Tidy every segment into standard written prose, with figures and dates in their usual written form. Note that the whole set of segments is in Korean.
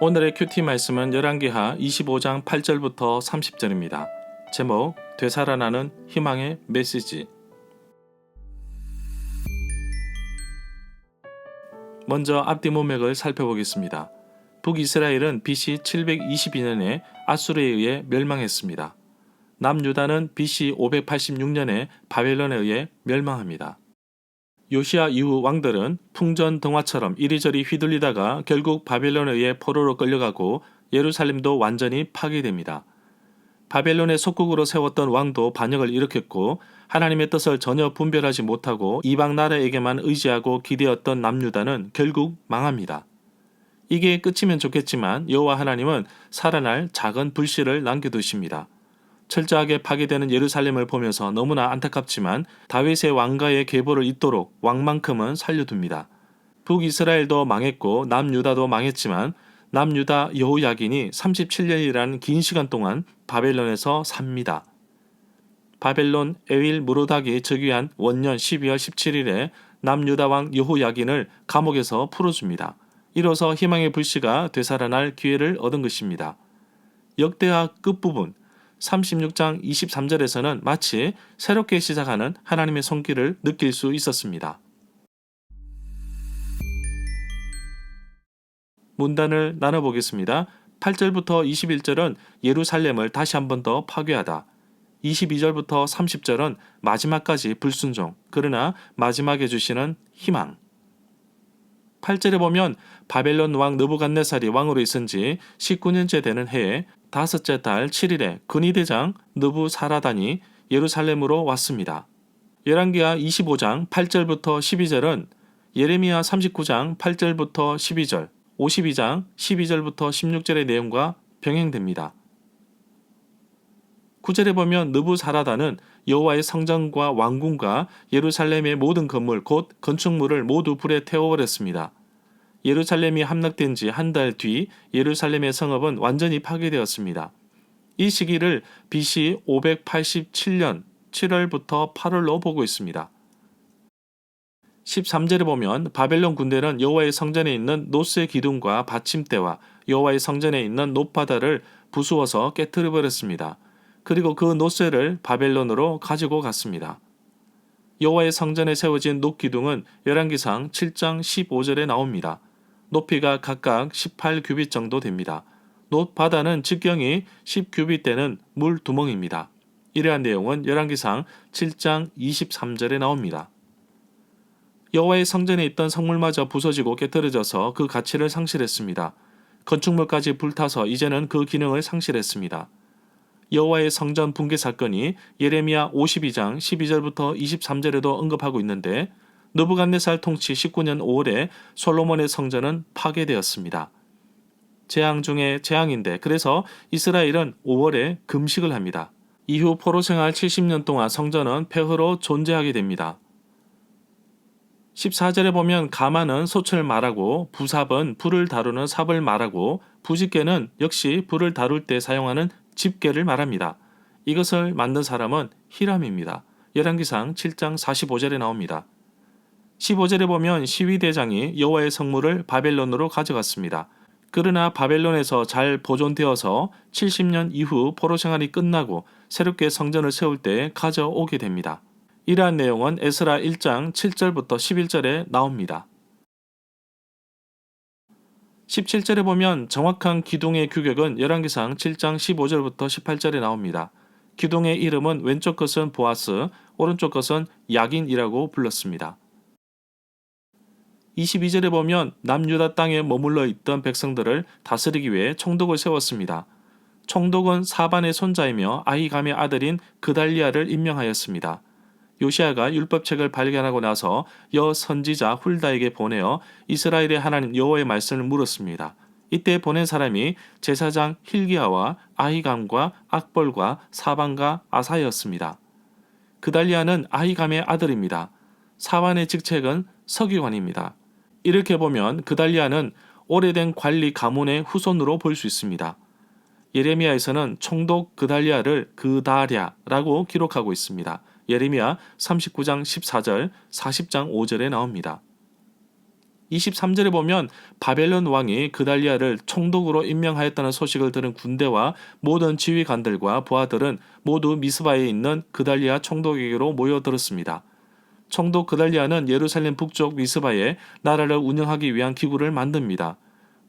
오늘의 큐티 말씀은 열왕기하 25장 8절부터 30절입니다. 제목 되살아나는 희망의 메시지. 먼저 앞뒤 문맥을 살펴보겠습니다. 북이스라엘은 BC 722년에 아수르에 의해 멸망했습니다. 남유다는 BC 586년에 바벨론에 의해 멸망합니다. 요시야 이후 왕들은 풍전등화처럼 이리저리 휘둘리다가 결국 바벨론에 의해 포로로 끌려가고 예루살렘도 완전히 파괴됩니다. 바벨론의 속국으로 세웠던 왕도 반역을 일으켰고 하나님의 뜻을 전혀 분별하지 못하고 이방 나라에게만 의지하고 기대었던 남유다는 결국 망합니다. 이게 끝이면 좋겠지만 여호와 하나님은 살아날 작은 불씨를 남겨두십니다. 철저하게 파괴되는 예루살렘을 보면서 너무나 안타깝지만 다윗의 왕가의 계보를 잇도록 왕만큼은 살려둡니다. 북이스라엘도 망했고 남유다도 망했지만 남유다 여호야긴이 37년이라는 긴 시간 동안 바벨론에서 삽니다. 바벨론 에윌 무로닥이 즉위한 원년 12월 17일에 남유다 왕 여호야긴을 감옥에서 풀어줍니다. 이로써 희망의 불씨가 되살아날 기회를 얻은 것입니다. 역대하 끝부분 36장 23절에서는 마치 새롭게 시작하는 하나님의 손길을 느낄 수 있었습니다. 문단을 나눠보겠습니다. 8절부터 21절은 예루살렘을 다시 한 번 더 파괴하다. 22절부터 30절은 마지막까지 불순종, 그러나 마지막에 주시는 희망. 8절에 보면 바벨론 왕 느부갓네살이 왕으로 있은 지 19년째 되는 해에 다섯째 달 7일에 근위대장 느부사라단이 예루살렘으로 왔습니다. 열왕기하 25장 8절부터 12절은 예레미야 39장 8절부터 12절, 52장 12절부터 16절의 내용과 병행됩니다. 9절에 보면 느부사라단은 여호와의 성전과 왕궁과 예루살렘의 모든 건물 곧 건축물을 모두 불에 태워버렸습니다. 예루살렘이 함락된 지 한 달 뒤 예루살렘의 성읍은 완전히 파괴되었습니다. 이 시기를 BC 587년 7월부터 8월로 보고 있습니다. 13절에 보면 바벨론 군대는 여호와의 성전에 있는 노스의 기둥과 받침대와 여호와의 성전에 있는 놋바다를 부수어서 깨뜨려버렸습니다. 그리고 그 놋쇠를 바벨론으로 가지고 갔습니다. 여호와의 성전에 세워진 놋기둥은 열왕기상 7장 15절에 나옵니다. 높이가 각각 18규빗 정도 됩니다. 놋바다는 직경이 10규빗 되는 물두멍입니다. 이러한 내용은 열왕기상 7장 23절에 나옵니다. 여호와의 성전에 있던 성물마저 부서지고 깨뜨려져서 그 가치를 상실했습니다. 건축물까지 불타서 이제는 그 기능을 상실했습니다. 여호와의 성전 붕괴 사건이 예레미야 52장 12절부터 23절에도 언급하고 있는데 느부갓네살 통치 19년 5월에 솔로몬의 성전은 파괴되었습니다. 재앙 중에 재앙인데 그래서 이스라엘은 5월에 금식을 합니다. 이후 포로 생활 70년 동안 성전은 폐허로 존재하게 됩니다. 14절에 보면 가만은 솥을 말하고 부삽은 불을 다루는 삽을 말하고 부집개는 역시 불을 다룰 때 사용하는 집게를 말합니다. 이것을 만든 사람은 히람입니다. 열왕기상 7장 45절에 나옵니다. 15절에 보면 시위대장이 여호와의 성물을 바벨론으로 가져갔습니다. 그러나 바벨론에서 잘 보존되어서 70년 이후 포로 생활이 끝나고 새롭게 성전을 세울 때 가져오게 됩니다. 이러한 내용은 에스라 1장 7절부터 11절에 나옵니다. 17절에 보면 정확한 기둥의 규격은 열왕기상 7장 15절부터 18절에 나옵니다. 기둥의 이름은 왼쪽 것은 보아스, 오른쪽 것은 야긴이라고 불렀습니다. 22절에 보면 남유다 땅에 머물러 있던 백성들을 다스리기 위해 총독을 세웠습니다. 총독은 사반의 손자이며 아히감의 아들인 그달리아를 임명하였습니다. 요시아가 율법책을 발견하고 나서 여 선지자 훌다에게 보내어 이스라엘의 하나님 여호와의 말씀을 물었습니다. 이때 보낸 사람이 제사장 hil기야와 아히감과 악볼과 사반과 아사야였습니다. 그달리아는 아히감의 아들입니다. 사반의 직책은 서기관입니다. 이렇게 보면 그달리아는 오래된 관리 가문의 후손으로 볼 수 있습니다. 예레미야에서는 총독 그달리아를 그다랴라고 기록하고 있습니다. 예레미야 39장 14절, 40장 5절에 나옵니다. 23절에 보면 바벨론 왕이 그달리아를 총독으로 임명하였다는 소식을 들은 군대와 모든 지휘관들과 부하들은 모두 미스바에 있는 그달리아 총독에게로 모여들었습니다. 총독 그달리아는 예루살렘 북쪽 미스바에 나라를 운영하기 위한 기구를 만듭니다.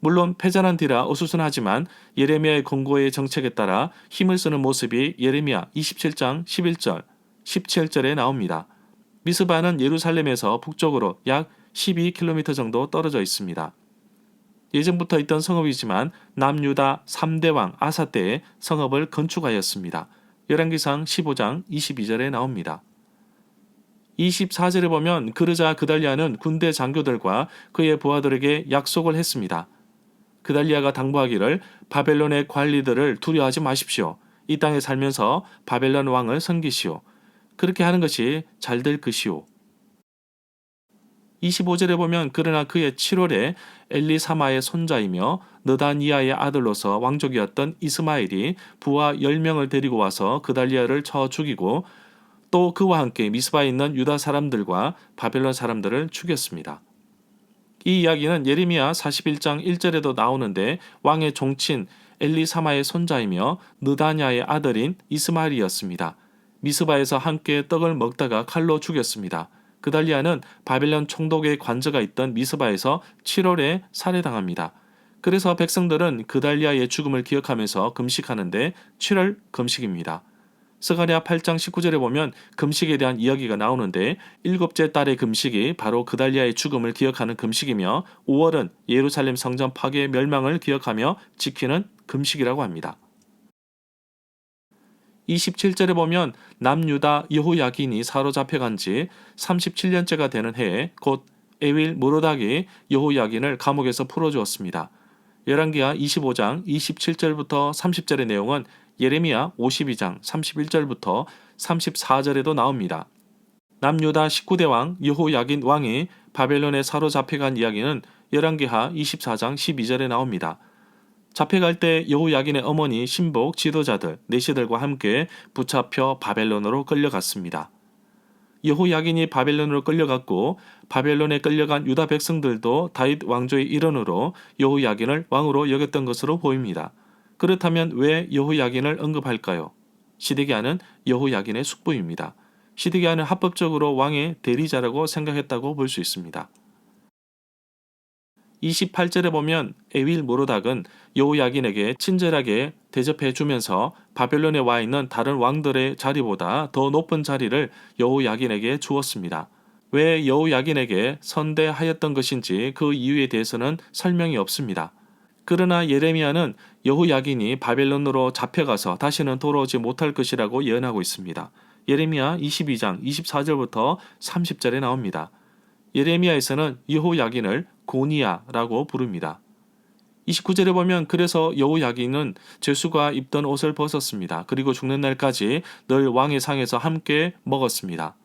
물론 패잔한 뒤라 어수선하지만 예레미야의 권고의 정책에 따라 힘을 쓰는 모습이 예레미야 27장 11절, 17절에 나옵니다. 미스바는 예루살렘에서 북쪽으로 약 12km 정도 떨어져 있습니다. 예전부터 있던 성읍이지만 남유다 3대 왕 아사 때에 성읍을 건축하였습니다. 열왕기상 15장 22절에 나옵니다. 24절에 보면 그러자 그달리아는 군대 장교들과 그의 부하들에게 약속을 했습니다. 그달리아가 당부하기를 바벨론의 관리들을 두려워하지 마십시오. 이 땅에 살면서 바벨론 왕을 섬기시오. 그렇게 하는 것이 잘 될 것이오. 25절에 보면 그러나 그의 7월에 엘리사마의 손자이며 느다니아의 아들로서 왕족이었던 이스마엘이 부하 10명을 데리고 와서 그달리아를 쳐 죽이고 또 그와 함께 미스바에 있는 유다 사람들과 바벨론 사람들을 죽였습니다. 이 이야기는 예레미야 41장 1절에도 나오는데 왕의 종친 엘리사마의 손자이며 느다냐의 아들인 이스마엘이었습니다. 미스바에서 함께 떡을 먹다가 칼로 죽였습니다. 그달리아는 바벨론 총독의 관저가 있던 미스바에서 7월에 살해당합니다. 그래서 백성들은 그달리아의 죽음을 기억하면서 금식하는데 7월 금식입니다. 스가랴 8장 19절에 보면 금식에 대한 이야기가 나오는데 7째 달의 금식이 바로 그달리아의 죽음을 기억하는 금식이며 5월은 예루살렘 성전 파괴 멸망을 기억하며 지키는 금식이라고 합니다. 27절에 보면 남유다 여호야긴이 사로잡혀간 지 37년째가 되는 해에 곧 에윌 무로닥이 여호야긴을 감옥에서 풀어주었습니다. 열왕기하 25장 27절부터 30절의 내용은 예레미야 52장 31절부터 34절에도 나옵니다. 남유다 19대 왕 여호야긴 왕이 바벨론에 사로잡혀간 이야기는 열왕기하 24장 12절에 나옵니다. 잡혀갈 때 여호야긴의 어머니 신복 지도자들 내시들과 함께 붙잡혀 바벨론으로 끌려갔습니다. 여호야긴이 바벨론으로 끌려갔고 바벨론에 끌려간 유다 백성들도 다윗 왕조의 일원으로 여호야긴을 왕으로 여겼던 것으로 보입니다. 그렇다면 왜 여호야긴을 언급할까요? 시드기야는 여호야긴의 숙부입니다. 시드기야는 합법적으로 왕의 대리자라고 생각했다고 볼 수 있습니다. 28절에 보면 에윌 모로닥은 여호야긴에게 친절하게 대접해 주면서 바벨론에 와 있는 다른 왕들의 자리보다 더 높은 자리를 여호야긴에게 주었습니다. 왜 여호야긴에게 선대하였던 것인지 그 이유에 대해서는 설명이 없습니다. 그러나 예레미야는 여호야긴이 바벨론으로 잡혀가서 다시는 돌아오지 못할 것이라고 예언하고 있습니다. 예레미야 22장 24절부터 30절에 나옵니다. 예레미야에서는 여호야긴을 고니야라고 부릅니다. 29절에 보면 그래서 여호야긴은 제수가 입던 옷을 벗었습니다. 그리고 죽는 날까지 늘 왕의 상에서 함께 먹었습니다.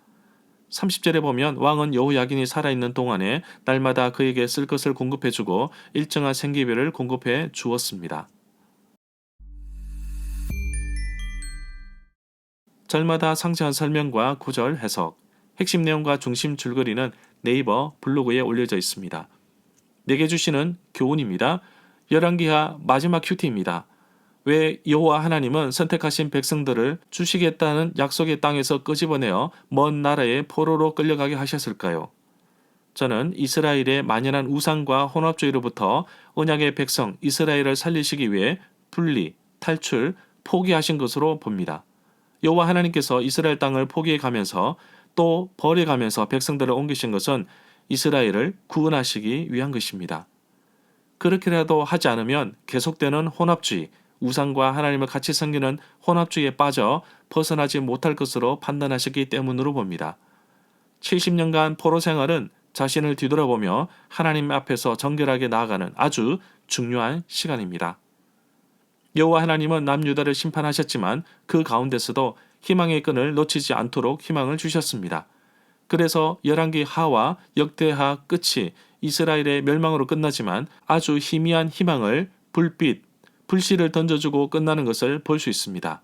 30절에 보면 왕은 여호야긴이 살아있는 동안에 날마다 그에게 쓸 것을 공급해주고 일정한 생계비를 공급해 주었습니다. 절마다 상세한 설명과 구절 해석, 핵심 내용과 중심 줄거리는 네이버 블로그에 올려져 있습니다. 내게 주시는 교훈입니다. 열왕기하 마지막 큐티입니다. 왜 여호와 하나님은 선택하신 백성들을 주시겠다는 약속의 땅에서 끄집어내어 먼 나라의 포로로 끌려가게 하셨을까요? 저는 이스라엘의 만연한 우상과 혼합주의로부터 언약의 백성 이스라엘을 살리시기 위해 분리, 탈출, 포기하신 것으로 봅니다. 여호와 하나님께서 이스라엘 땅을 포기해 가면서 또 버려가면서 백성들을 옮기신 것은 이스라엘을 구원하시기 위한 것입니다. 그렇게라도 하지 않으면 계속되는 혼합주의, 우상과 하나님을 같이 섬기는 혼합주의에 빠져 벗어나지 못할 것으로 판단하셨기 때문으로 봅니다. 70년간 포로 생활은 자신을 뒤돌아보며 하나님 앞에서 정결하게 나아가는 아주 중요한 시간입니다. 여호와 하나님은 남유다를 심판하셨지만 그 가운데서도 희망의 끈을 놓치지 않도록 희망을 주셨습니다. 그래서 열왕기 하와 역대하 끝이 이스라엘의 멸망으로 끝나지만 아주 희미한 희망을 불씨를 던져주고 끝나는 것을 볼 수 있습니다.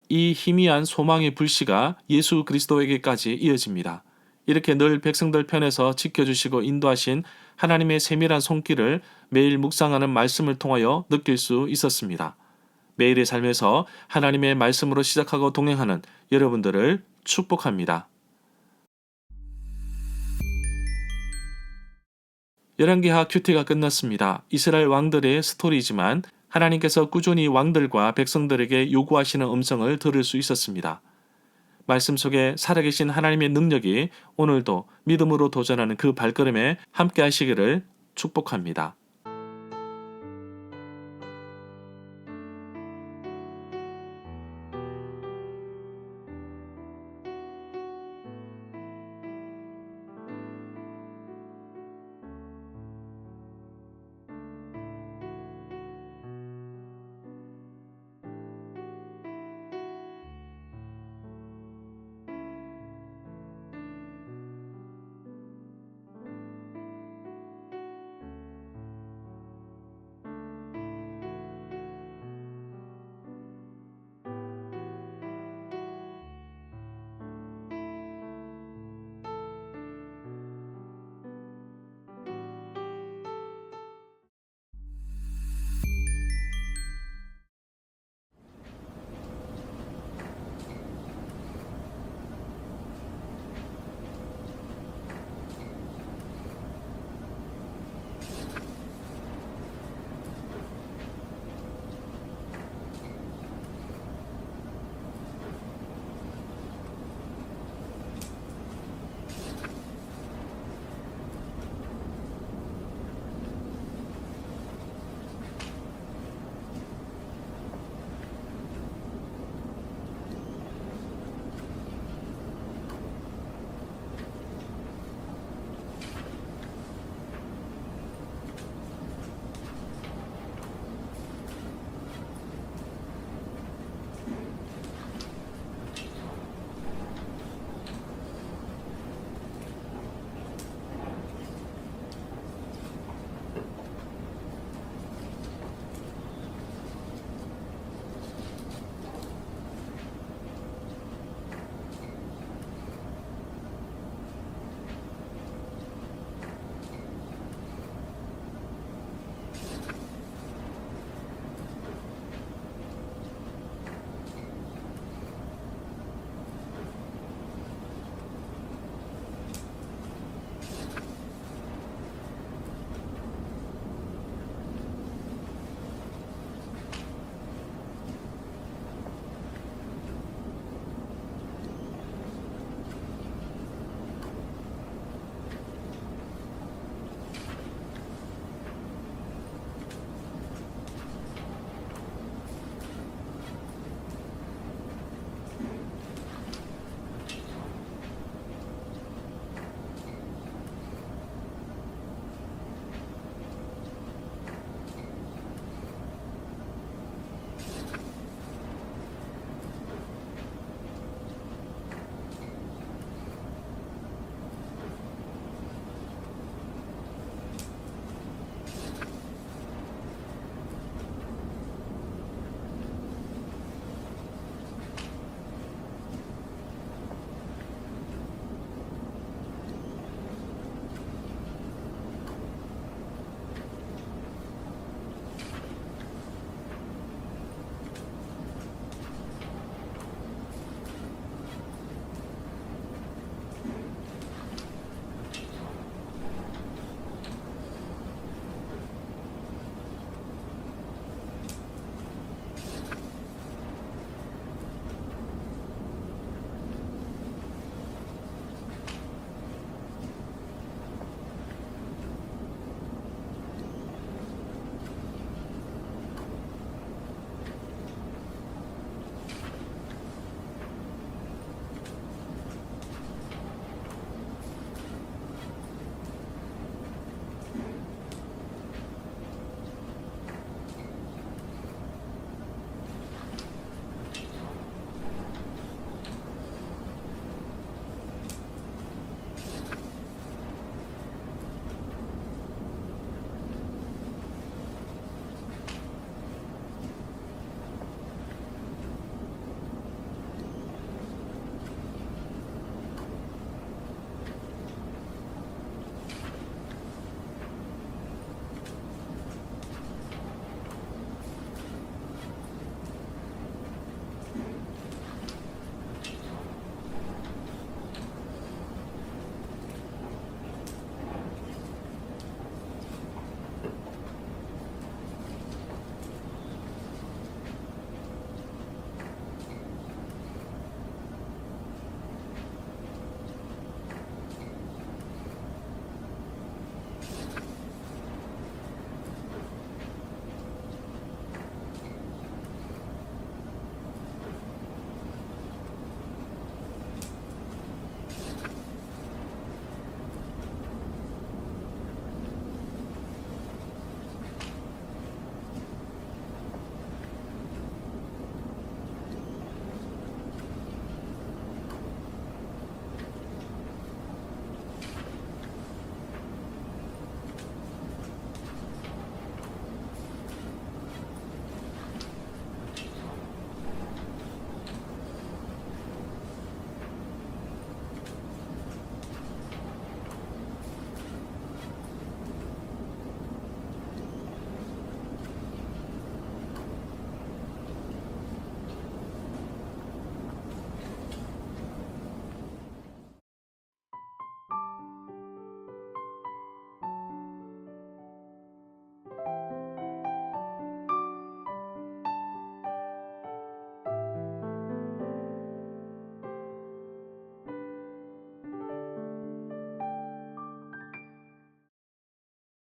이 희미한 소망의 불씨가 예수 그리스도에게까지 이어집니다. 이렇게 늘 백성들 편에서 지켜주시고 인도하신 하나님의 세밀한 손길을 매일 묵상하는 말씀을 통하여 느낄 수 있었습니다. 매일의 삶에서 하나님의 말씀으로 시작하고 동행하는 여러분들을 축복합니다. 열왕기하 큐티가 끝났습니다. 이스라엘 왕들의 스토리지만 하나님께서 꾸준히 왕들과 백성들에게 요구하시는 음성을 들을 수 있었습니다. 말씀 속에 살아계신 하나님의 능력이 오늘도 믿음으로 도전하는 그 발걸음에 함께 하시기를 축복합니다.